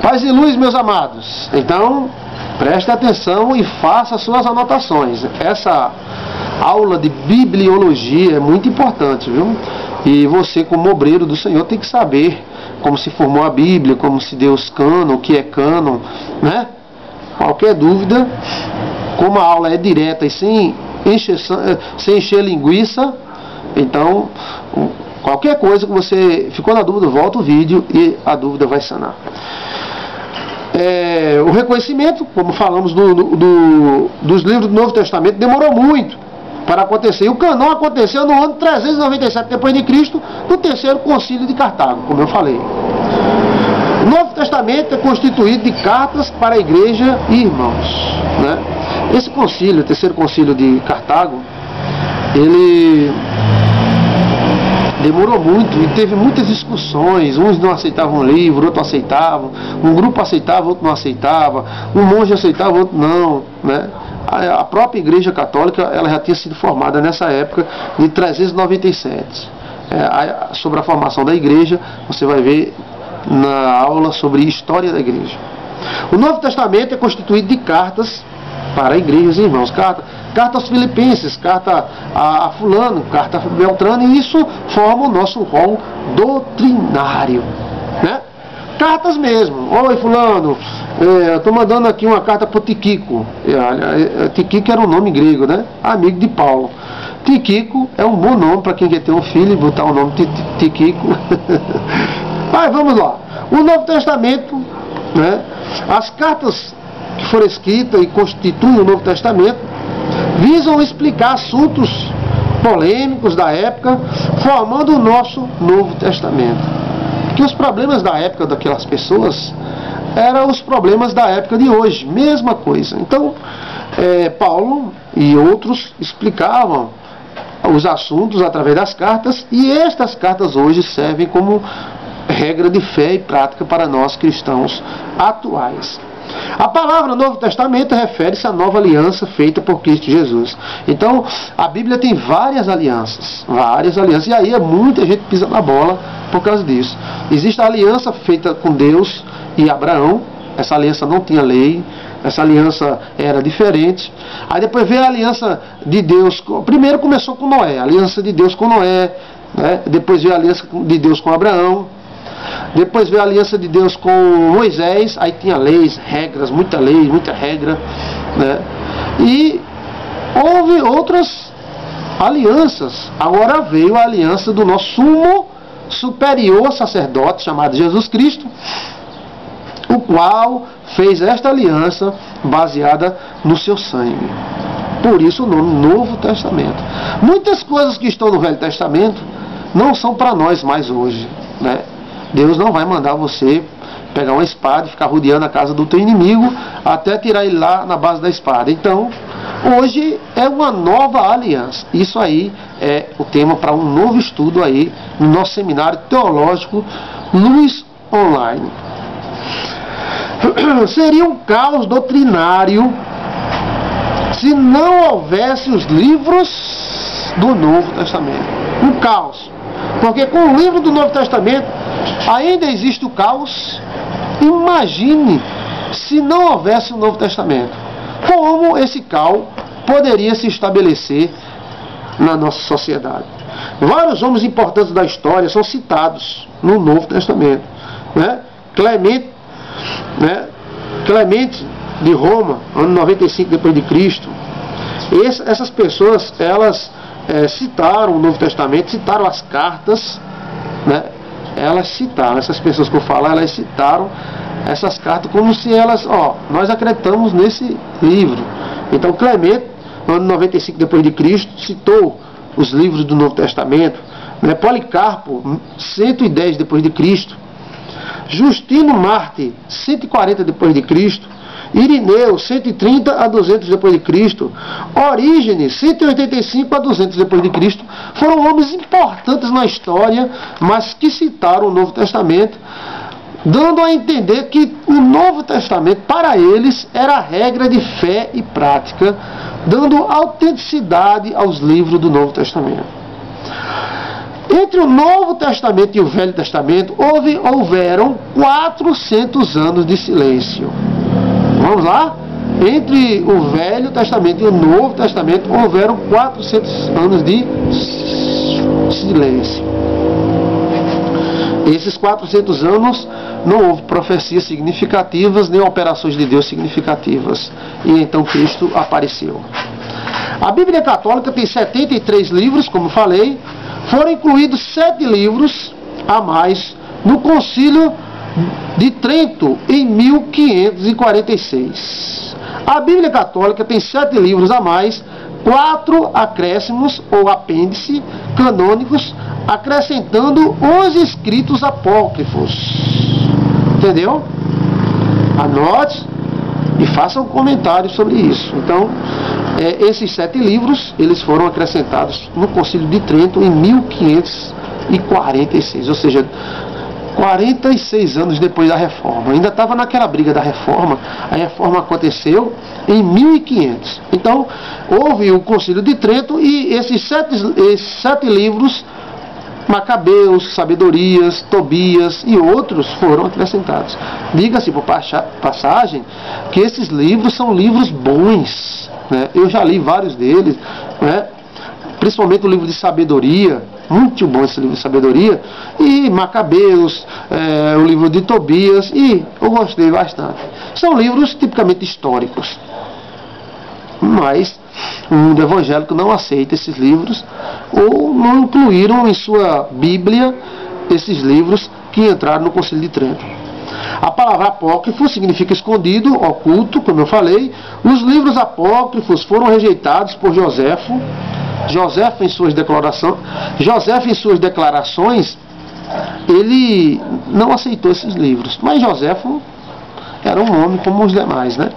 Paz e luz, meus amados. Então, preste atenção e faça suas anotações. Essa aula de bibliologia é muito importante, viu? E você, como obreiro do Senhor, tem que saber como se formou a Bíblia, como se deu os cânon, o que é cânon, né? Qualquer dúvida, como a aula é direta e sem encher linguiça, então, qualquer coisa que você ficou na dúvida, volta o vídeo e a dúvida vai sanar. O reconhecimento, como falamos dos livros do Novo Testamento, demorou muito para acontecer. E o cânon aconteceu no ano 397 depois de Cristo, no terceiro concílio de Cartago, como eu falei. O Novo Testamento é constituído de cartas para a igreja e irmãos, né? Esse concílio, o terceiro concílio de Cartago, ele demorou muito e teve muitas discussões. Uns não aceitavam o livro, outros aceitavam. Um grupo aceitava, outro não aceitava. Um monge aceitava, outro não, né? A própria Igreja Católica, ela já tinha sido formada nessa época de 397. Sobre a formação da Igreja, você vai ver na aula sobre história da Igreja. O Novo Testamento é constituído de cartas para igrejas e irmãos. Carta aos Filipenses, carta a fulano, carta a Beltrano, e isso forma o nosso rol doutrinário, né? Cartas mesmo. Oi, fulano, eu estou mandando aqui uma carta para o Tiquico. Tiquico era um nome grego, né? Amigo de Paulo. Tiquico é um bom nome para quem quer ter um filho e botar o nome de Tiquico. Mas vamos lá. O Novo Testamento, né? As cartas que foram escritas e constituem o Novo Testamento visam explicar assuntos polêmicos da época, formando o nosso Novo Testamento. Porque os problemas da época daquelas pessoas eram os problemas da época de hoje, mesma coisa. Então, Paulo e outros explicavam os assuntos através das cartas, e estas cartas hoje servem como regra de fé e prática para nós cristãos atuais. A palavra Novo Testamento refere-se à nova aliança feita por Cristo Jesus. Então, a Bíblia tem várias alianças, e aí muita gente pisa na bola por causa disso. Existe a aliança feita com Deus e Abraão. Essa aliança não tinha lei, essa aliança era diferente. Aí depois veio a aliança de Deus, primeiro começou com Noé, a aliança de Deus com Noé, né? Depois veio a aliança de Deus com Abraão. Depois veio a aliança de Deus com Moisés, aí tinha leis, regras, muita lei, muita regra, né? E houve outras alianças. Agora veio a aliança do nosso sumo superior sacerdote, chamado Jesus Cristo, o qual fez esta aliança baseada no seu sangue. Por isso o nome Novo Testamento. Muitas coisas que estão no Velho Testamento não são para nós mais hoje, né? Deus não vai mandar você pegar uma espada e ficar rodeando a casa do teu inimigo até tirar ele lá na base da espada. Então, hoje é uma nova aliança. Isso aí é o tema para um novo estudo aí no nosso seminário teológico Luz Online. Seria um caos doutrinário se não houvesse os livros do Novo Testamento. Um caos. Porque com o livro do Novo Testamento ainda existe o caos. Imagine se não houvesse o Novo Testamento. Como esse caos poderia se estabelecer na nossa sociedade? Vários homens importantes da história são citados no Novo Testamento, né? Clemente de Roma, ano 95 depois de Cristo. Essas pessoas, elas citaram o Novo Testamento, citaram as cartas, né? Elas citaram, essas pessoas que eu falo, elas citaram essas cartas como se elas, nós acreditamos nesse livro. Então Clemente, no ano 95 depois de Cristo, citou os livros do Novo Testamento, né? Policarpo, 110 depois de Cristo, Justino Marte, 140 depois de Cristo, Irineu, 130 a 200 depois de Cristo, Orígenes, 185 a 200 depois de Cristo, foram homens importantes na história, mas que citaram o Novo Testamento, dando a entender que o Novo Testamento, para eles, era a regra de fé e prática, dando autenticidade aos livros do Novo Testamento. Entre o Novo Testamento e o Velho Testamento, houveram 400 anos de silêncio. Vamos lá? Entre o Velho Testamento e o Novo Testamento, houveram 400 anos de silêncio. Esses 400 anos não houve profecias significativas, nem operações de Deus significativas. E então Cristo apareceu. A Bíblia Católica tem 73 livros, como falei. Foram incluídos 7 livros a mais no Concílio de Trento em 1546. A Bíblia Católica tem 7 livros a mais, 4 acréscimos ou apêndice canônicos, acrescentando os escritos apócrifos. Entendeu? Anote e faça um comentário sobre isso. Então, esses 7 livros, eles foram acrescentados no Concílio de Trento em 1546, ou seja, 46 anos depois da Reforma. Ainda estava naquela briga da Reforma. A Reforma aconteceu em 1500. Então, houve o Concílio de Trento e esses 7 livros, Macabeus, Sabedorias, Tobias e outros foram acrescentados. Diga-se por passagem que esses livros são livros bons, né? Eu já li vários deles, né? Principalmente o livro de Sabedoria, muito bom esse livro de Sabedoria, e Macabeus, o livro de Tobias, e eu gostei bastante. São livros tipicamente históricos, mas o mundo evangélico não aceita esses livros, ou não incluíram em sua Bíblia esses livros que entraram no Concílio de Trento. A palavra apócrifo significa escondido, oculto, como eu falei. Os livros apócrifos foram rejeitados por Joséfo. Joséfo em suas declarações, ele não aceitou esses livros. Mas Joséfo era um homem como os demais, né?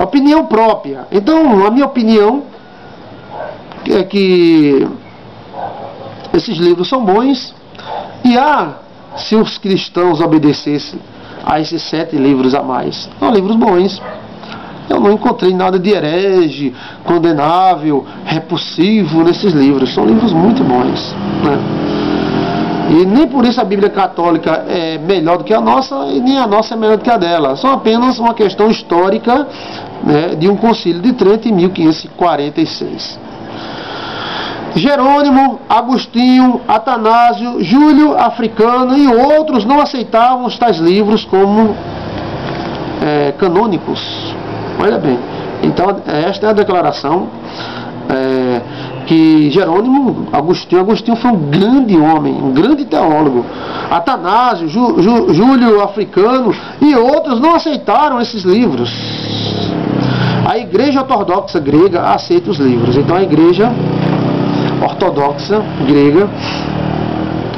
Opinião própria. Então, a minha opinião é que esses livros são bons e se os cristãos obedecessem a esses 7 livros a mais, são livros bons. Eu não encontrei nada de herege, condenável, repulsivo nesses livros. São livros muito bons, né? E nem por isso a Bíblia Católica é melhor do que a nossa, e nem a nossa é melhor do que a dela. São apenas uma questão histórica, né, de um Concílio de Trento em 1546. Jerônimo, Agostinho, Atanásio, Júlio Africano e outros não aceitavam os tais livros como canônicos. Olha bem, então esta é a declaração que Jerônimo, Agostinho foi um grande homem, um grande teólogo. Atanásio, Júlio Africano e outros não aceitaram esses livros. A Igreja Ortodoxa Grega aceita os livros. Então a Igreja Ortodoxa Grega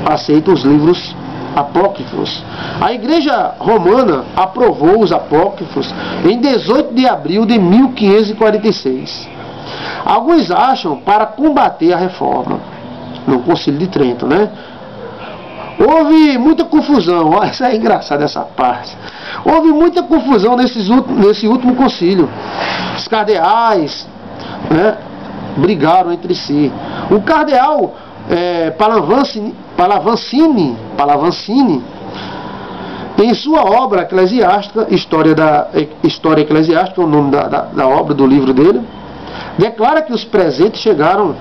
aceita os livros apócrifos. A Igreja Romana aprovou os apócrifos em 18 de abril de 1546. Alguns acham para combater a reforma no Concílio de Trento, né? Houve muita confusão. Isso é engraçado, essa parte. Houve muita confusão nesse último concílio. Os cardeais, né, brigaram entre si. O cardeal Pallavicini, em sua obra eclesiástica, História Eclesiástica, é o nome da obra, do livro dele, declara que os presentes chegaram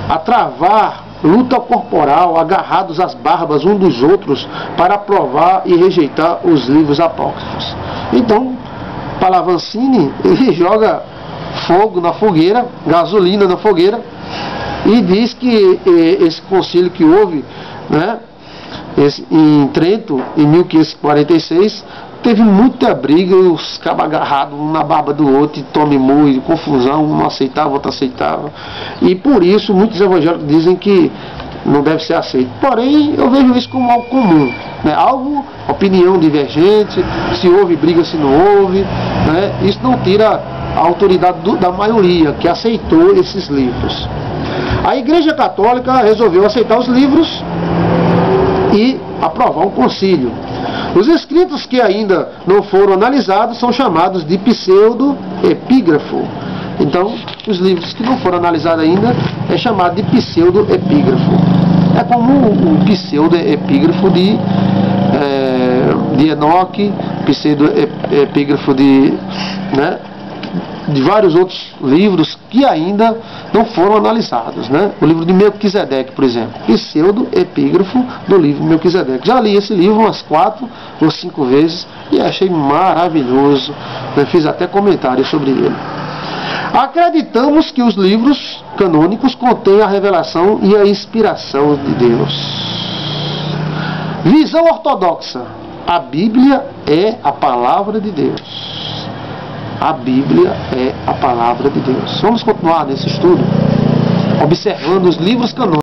a travar luta corporal, agarrados às barbas uns dos outros, para aprovar e rejeitar os livros apócrifos. Então, Pallavicini, ele joga fogo na fogueira, gasolina na fogueira, e diz que esse concílio que houve, né, em Trento, em 1546, teve muita briga, os cabos agarrados um na barba do outro, e tome muito, confusão, um não aceitava, outro aceitava. E por isso muitos evangélicos dizem que não deve ser aceito. Porém, eu vejo isso como algo comum, né? Algo, opinião divergente, se houve briga, se não houve, né? Isso não tira a autoridade da maioria que aceitou esses livros. A Igreja Católica resolveu aceitar os livros e aprovar um concílio. Os escritos que ainda não foram analisados são chamados de pseudo-epígrafo. Então, os livros que não foram analisados ainda é chamado de pseudo-epígrafo. É como o pseudo-epígrafo de Enoque, pseudo-epígrafo de vários outros livros que ainda não foram analisados, né? O livro de Melquisedeque, por exemplo, pseudo-epígrafo do livro de Melquisedeque. Já li esse livro umas 4 ou 5 vezes e achei maravilhoso, né? Fiz até comentários sobre ele. Acreditamos que os livros canônicos contêm a revelação e a inspiração de Deus. Visão ortodoxa: a Bíblia é a palavra de Deus. A Bíblia é a palavra de Deus. Vamos continuar nesse estudo, observando os livros canônicos.